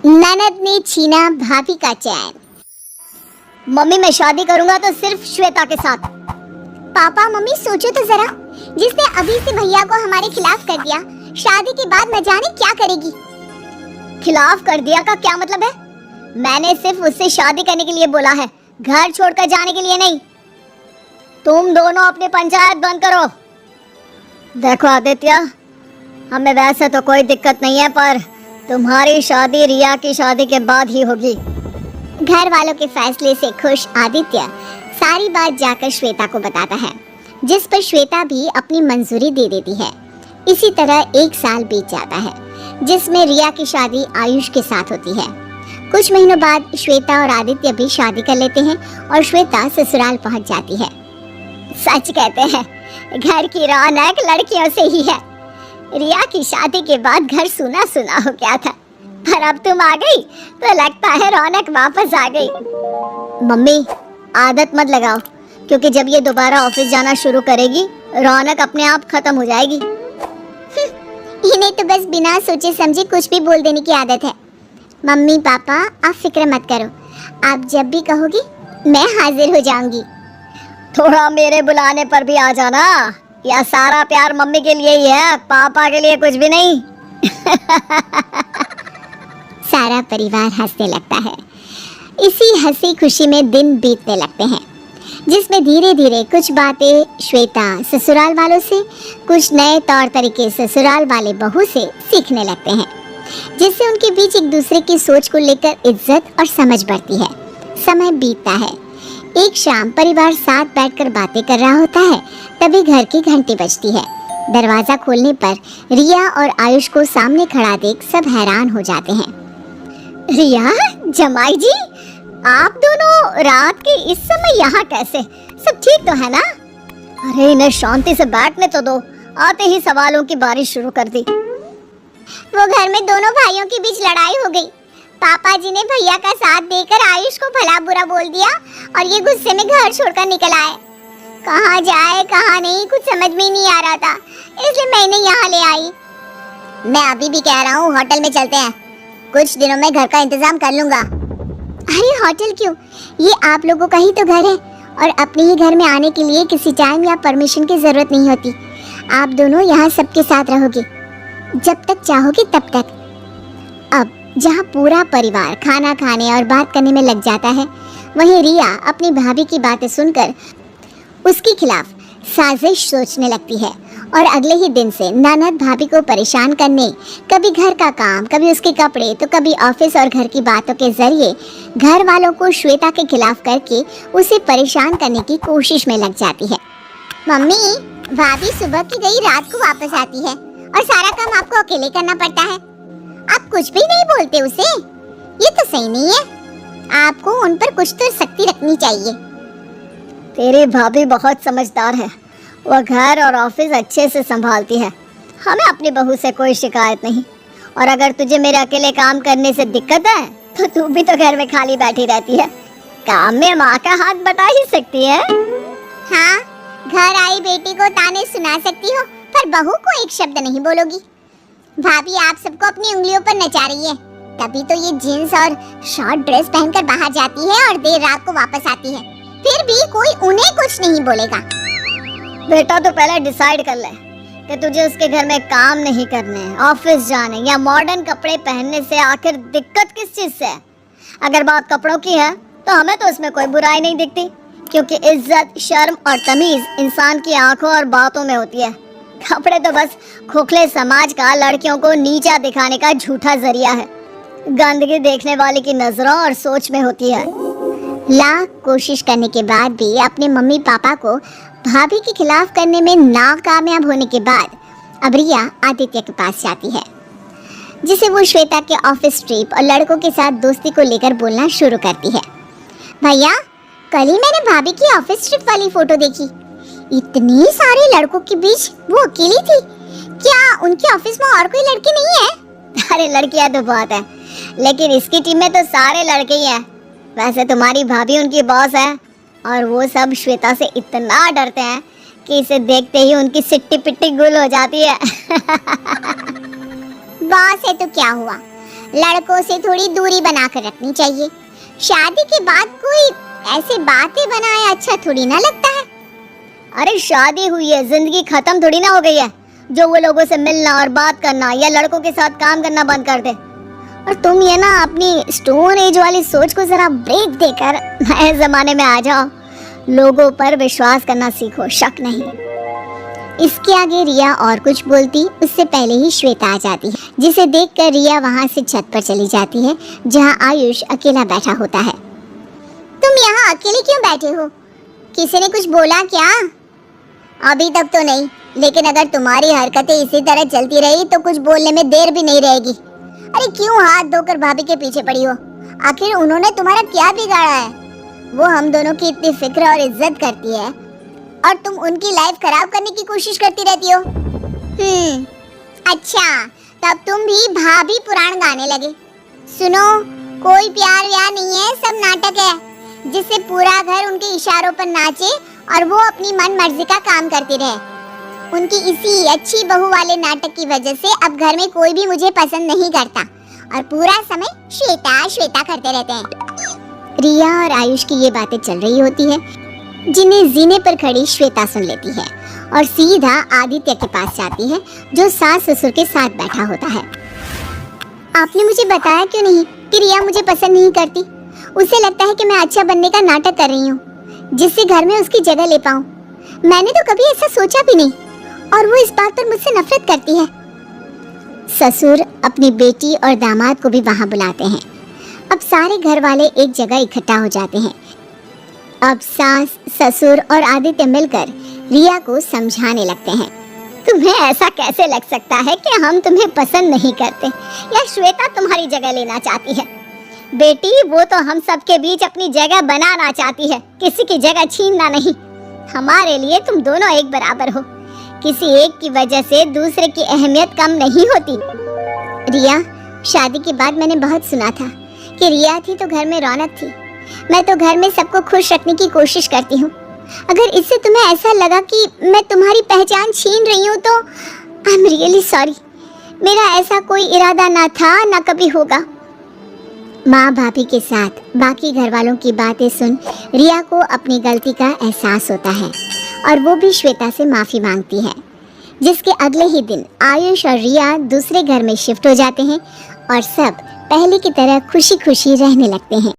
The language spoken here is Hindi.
ननद ने छीना भाभी का चैन। मम्मी मैं शादी करूंगा तो सिर्फ श्वेता के साथ। पापा मम्मी सोचो तो जरा, जिसने अभी से भैया को हमारे खिलाफ कर दिया, शादी के बाद न जाने क्या करेगी। खिलाफ कर दिया का क्या मतलब है? मैंने सिर्फ उससे शादी करने के लिए बोला है, घर छोड़कर जाने के लिए नहीं। तुम दोनों अपनी पंचायत बंद करो। देखो आदित्य, हमें वैसे तो कोई दिक्कत नहीं है, पर तुम्हारी शादी रिया की शादी के बाद ही होगी। घर वालों के फैसले से खुश आदित्य सारी बात जाकर श्वेता को बताता है, जिस पर श्वेता भी अपनी मंजूरी दे देती है। इसी तरह 1 साल बीत जाता है, जिसमें रिया की शादी आयुष के साथ होती है। कुछ महीनों बाद श्वेता और आदित्य भी शादी कर लेते हैं और श्वेता ससुराल पहुंच जाती है। सच कहते हैं, घर की रौनक लड़कियों से ही है। रिया की शादी के बाद घर सुना सुना हो गया था, पर अब तुम आ गई तो लगता है रौनक वापस आ गई। मम्मी आदत मत लगाओ, क्योंकि जब ये दोबारा ऑफिस जाना शुरू करेगी रौनक अपने आप खत्म हो जाएगी। इन्हें तो बस बिना सोचे समझे कुछ भी बोल देने की आदत है। मम्मी पापा आप फिक्र मत करो, आप जब भी कहोगी मैं हाजिर हो जाऊंगी। थोड़ा मेरे बुलाने पर भी आ जाना, या सारा प्यार मम्मी के लिए ही है, पापा के लिए कुछ भी नहीं। सारा परिवार हंसने लगता है। इसी हंसी खुशी में दिन बीतने लगते हैं, जिसमें धीरे धीरे कुछ बातें श्वेता ससुराल वालों से, कुछ नए तौर तरीके ससुराल वाले बहू से सीखने लगते हैं, जिससे उनके बीच एक दूसरे की सोच को लेकर इज्जत और समझ बढ़ती है। समय बीतता है। एक शाम परिवार साथ बैठकर बातें कर रहा होता है, तभी घर की घंटी बजती है। दरवाजा खोलने पर रिया और आयुष को सामने खड़ा देख सब हैरान हो जाते हैं। रिया, जमाई जी, आप दोनों रात के इस समय यहाँ कैसे? सब ठीक तो है ना? अरे इन्हें शांति से बैठने तो दो, आते ही सवालों की बारिश शुरू कर दी। वो घर में दोनों भाइयों के बीच लड़ाई हो गई। पापा जी ने भैया का साथ देकर आयुष को भला बुरा बोल दिया और ये गुस्से में घर छोड़कर निकल आए। कहाँ जाए कहाँ नहीं कुछ समझ में नहीं आ रहा था, इसलिए मैंने यहाँ ले आई। मैं अभी भी कह रहा हूँ होटल में चलते हैं, कुछ दिनों में घर का इंतजाम कर लूंगा। अरे होटल क्यों, ये आप लोगों का ही तो घर है और अपने ही घर में आने के लिए किसी टाइम या परमिशन की जरूरत नहीं होती। आप दोनों यहाँ सबके साथ रहोगे जब तक चाहोगे तब तक। अब जहाँ पूरा परिवार खाना खाने और बात करने में लग जाता है, वहीं रिया अपनी भाभी की बातें सुनकर उसके खिलाफ साजिश सोचने लगती है और अगले ही दिन से ननद भाभी को परेशान करने, कभी घर का काम, कभी उसके कपड़े, तो कभी ऑफिस और घर की बातों के जरिए घर वालों को श्वेता के खिलाफ करके उसे परेशान करने की कोशिश में लग जाती है। मम्मी, भाभी सुबह की गई रात को वापस आती है और सारा काम आपको अकेले करना पड़ता है। आप कुछ भी नहीं बोलते उसे, ये तो सही नहीं है। आपको उन पर कुछ तो सख्ती रखनी चाहिए। तेरी भाभी बहुत समझदार है, वो घर और ऑफिस अच्छे से संभालती है। हमें अपनी बहू से कोई शिकायत नहीं, और अगर तुझे मेरे अकेले काम करने से दिक्कत है तो तू भी तो घर में खाली बैठी रहती है, काम में माँ का हाथ बटा ही सकती है। हाँ, घर आई बेटी को ताने सुना सकती हो, पर बहू को एक शब्द नहीं बोलोगी। भाभी आप सबको अपनी उंगलियों पर नचा रही है, तभी तो ये जीन्स और शॉर्ट ड्रेस पहनकर बाहर जाती है और देर रात को वापस आती है, फिर भी कोई उन्हें कुछ नहीं बोलेगा। बेटा तो पहले डिसाइड कर ले कि तुझे उसके घर में काम नहीं करने, ऑफिस जाने या मॉडर्न कपड़े पहनने से आखिर दिक्कत किस चीज से है। अगर बात कपड़ों की है तो हमें तो उसमें कोई बुराई नहीं दिखती, क्योंकि इज्जत, शर्म और तमीज इंसान की आंखों और बातों में होती है। कपड़े तो बस खोखले समाज का लड़कियों को नीचा दिखाने का झूठा जरिया है। गंदगी देखने वाले की नजरों और सोच में होती है। लाख कोशिश करने के बाद भी अपने मम्मी पापा को भाभी के खिलाफ करने में नाकामयाब होने के बाद अब रिया आदित्य के पास जाती है, जिसे वो श्वेता के ऑफिस ट्रिप और लड़कों के साथ दोस्ती को लेकर बोलना शुरू करती है। भैया, कल ही मैंने भाभी की ऑफिस ट्रिप वाली फोटो देखी। इतने सारे लड़कों के बीच वो अकेली थी। क्या उनके ऑफिस में और कोई लड़की नहीं है? अरे लड़कियां तो बहुत है, लेकिन इसकी टीम में तो सारे लड़के ही हैं। वैसे तुम्हारी भाभी उनकी बॉस है और वो सब श्वेता से इतना डरते हैं कि इसे देखते ही उनकी सिट्टी पिट्टी गुल हो जाती है। बॉस है तो क्या हुआ, लड़कों से थोड़ी दूरी बनाकर रखनी चाहिए। शादी के बाद कोई ऐसे बातें बनाए अच्छा थोड़ी ना लगता है। अरे शादी हुई है, जिंदगी खत्म थोड़ी ना हो गई है जो वो लोगों से मिलना और बात करना या लड़कों के साथ काम करना बंद कर दे। और तुम ये ना अपनी स्टोन एज वाली सोच को जरा ब्रेक देकर नए जमाने में आ जाओ। लोगों पर विश्वास करना सीखो, शक नहीं। इसके आगे रिया और कुछ बोलती उससे पहले ही श्वेता आ जाती है, जिसे देखकर रिया वहां से छत पर चली जाती है जहां आयुष अकेला बैठा होता है। तुम यहाँ अकेले क्यों बैठे हो? किसी ने कुछ बोला क्या? अभी तक तो नहीं, लेकिन अगर तुम्हारी हरकतें इसी तरह चलती रही तो कुछ बोलने में देर भी नहीं रहेगी। अरे क्यों हाथ धोकर भाभी के पीछे पड़ी हो? आखिर उन्होंने तुम्हारा क्या बिगाड़ा है? वो हम दोनों की इतनी फिक्र और इज्जत करती है और तुम उनकी लाइफ खराब करने की कोशिश करती रहती हो। अच्छा, तब तुम भी भाभी पुराण गाने लगे। सुनो, कोई प्यार व्यार नहीं है, सब नाटक है जिससे पूरा घर उनके इशारों पर नाचे और वो अपनी मन मर्जी का काम करती रहे। उनकी इसी अच्छी बहू वाले नाटक की वजह से अब घर में कोई भी मुझे पसंद नहीं करता और पूरा समय श्वेता श्वेता करते रहते हैं। रिया और आयुष की ये बातें चल रही होती है, जिन्हें जीने पर खड़ी श्वेता सुन लेती है और सीधा आदित्य के पास जाती है जो सास ससुर के साथ बैठा होता है। आपने मुझे बताया क्यों नहीं कि रिया मुझे पसंद नहीं करती? उसे लगता है कि मैं अच्छा बनने का नाटक कर रही हूँ जिससे घर में उसकी जगह ले पाऊँ। मैंने तो कभी ऐसा सोचा भी नहीं और वो इस बात पर मुझसे नफरत करती है। ससुर अपनी बेटी और दामाद को भी वहाँ बुलाते हैं। अब सारे घर वाले एक जगह इकट्ठा हो जाते हैं। अब सास, ससुर और आदित्य मिलकर रिया को समझाने लगते हैं। तुम्हें ऐसा कैसे लग सकता है कि हम तुम्हें पसंद नहीं करते या श्वेता तुम्हारी जगह लेना चाहती है? बेटी, वो तो हम सबके बीच अपनी जगह बनाना चाहती है, किसी की जगह छीनना नहीं। हमारे लिए तुम दोनों एक बराबर हो, किसी एक की वजह से दूसरे की अहमियत कम नहीं होती। रिया, शादी के बाद मैंने बहुत सुना था कि रिया थी तो घर में रौनक थी। मैं तो घर में सबको खुश रखने की कोशिश करती हूँ। अगर इससे तुम्हें ऐसा लगा कि मैं तुम्हारी पहचान छीन रही हूँ तो आई एम रियली सॉरी। मेरा ऐसा कोई इरादा ना था, ना कभी होगा। माँ भाभी के साथ बाकी घर वालों की बातें सुन रिया को अपनी गलती का एहसास होता है और वो भी श्वेता से माफ़ी मांगती है, जिसके अगले ही दिन आयुष और रिया दूसरे घर में शिफ्ट हो जाते हैं और सब पहले की तरह खुशी खुशी रहने लगते हैं।